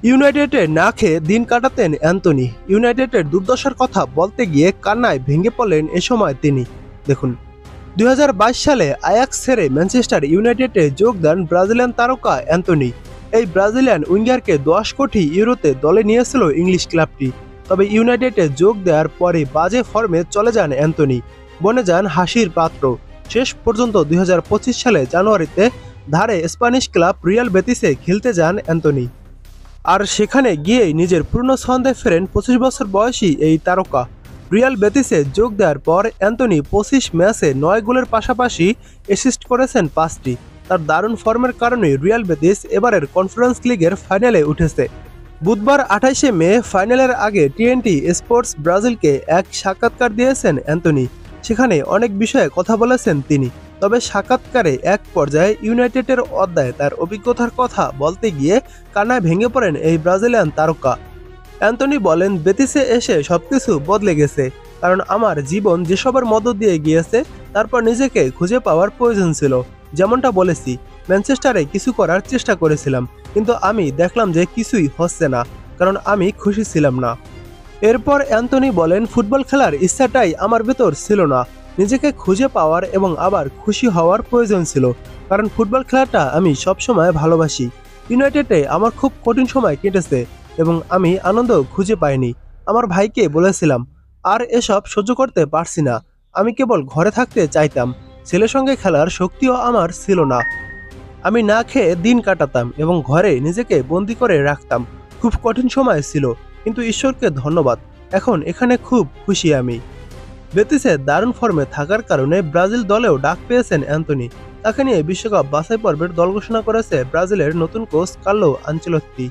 ইউনাইটেডে না খেয়ে দিন কাটাতেন অ্যান্থনি। ইউনাইটেডের দুর্দশার কথা বলতে গিয়ে কান্নায় ভেঙে পড়লেন এ সময় তিনি। দেখুন, ২০২২ সালে আয়াক্স ছেড়ে ম্যানচেস্টার ইউনাইটেডে যোগ দেন ব্রাজিলিয়ান তারকা অ্যান্থনি। এই ব্রাজিলিয়ান উইঙ্গারকে ১০ কোটি ইউরোতে দলে নিয়েছিল ইংলিশ ক্লাবটি। তবে ইউনাইটেডে যোগ দেওয়ার পরে বাজে ফর্মে চলে যান অ্যান্থনি, বনে যান হাসির পাত্র। শেষ পর্যন্ত ২০২৫ সালে জানুয়ারিতে ধারে স্প্যানিশ ক্লাব রিয়াল বেতিসে খেলতে যান অ্যান্থনি। আর সেখানে গিয়েই নিজের পূর্ণ ছন্দে ফেরেন ২৫ বছর বয়সী এই তারকা। রিয়াল বেতিসে যোগ দেওয়ার পর অ্যান্থনি ২৫ ম্যাচে ৯ গোলের পাশাপাশি অ্যাসিস্ট করেছেন ৫টি। তার দারুণ ফর্মের কারণে রিয়াল বেতিস এবারের কনফারেন্স লিগের ফাইনালে উঠেছে। বুধবার ২৮শে মে ফাইনালের আগে টিএনটি স্পোর্টস ব্রাজিলকে এক সাক্ষাৎকার দিয়েছেন অ্যান্থনি। সেখানে অনেক বিষয়ে কথা বলেছেন তিনি। তবে সাক্ষাৎকারে এক পর্যায়ে ইউনাইটেডের অধ্যায়ে তার অভিজ্ঞতার কথা বলতে গিয়ে কান্নায় ভেঙে পড়েন এই ব্রাজিলিয়ান তারকা। অ্যান্থনি বলেন, বেতিসে এসে সবকিছু বদলে গেছে, কারণ আমার জীবন যেসবের মধ্য দিয়ে গিয়েছে তারপর নিজেকে খুঁজে পাওয়ার প্রয়োজন ছিল। যেমনটা বলেছি, ম্যানচেস্টারে কিছু করার চেষ্টা করেছিলাম, কিন্তু আমি দেখলাম যে কিছুই হচ্ছে না, কারণ আমি খুশি ছিলাম না। এরপর অ্যান্থনি বলেন, ফুটবল খেলার ইচ্ছাটাই আমার ভেতর ছিল না। নিজেকে খুঁজে পাওয়ার এবং আবার খুশি হওয়ার প্রয়োজন ছিল, কারণ ফুটবল খেলাটা আমি সবসময় ভালোবাসি। ইউনাইটেডে আমার খুব কঠিন সময় কেটেছে এবং আমি আনন্দ খুঁজে পাইনি। আমার ভাইকে বলেছিলাম, আর এসব সহ্য করতে পারছি না। আমি কেবল ঘরে থাকতে চাইতাম। ছেলের সঙ্গে খেলার শক্তিও আমার ছিল না। আমি না খেয়ে দিন কাটাতাম এবং ঘরে নিজেকে বন্দি করে রাখতাম। খুব কঠিন সময় ছিল, কিন্তু ঈশ্বরকে ধন্যবাদ, এখন এখানে খুব খুশি আমি। বেতিসে দারুণ ফর্মে থাকার কারণে ব্রাজিল দলেও ডাক পেয়েছেন অ্যান্থনি। তাকে নিয়ে বিশ্বকাপ বাছাই পর্বের দল ঘোষণা করেছে ব্রাজিলের নতুন কোচ কার্লো আনচেলত্তি।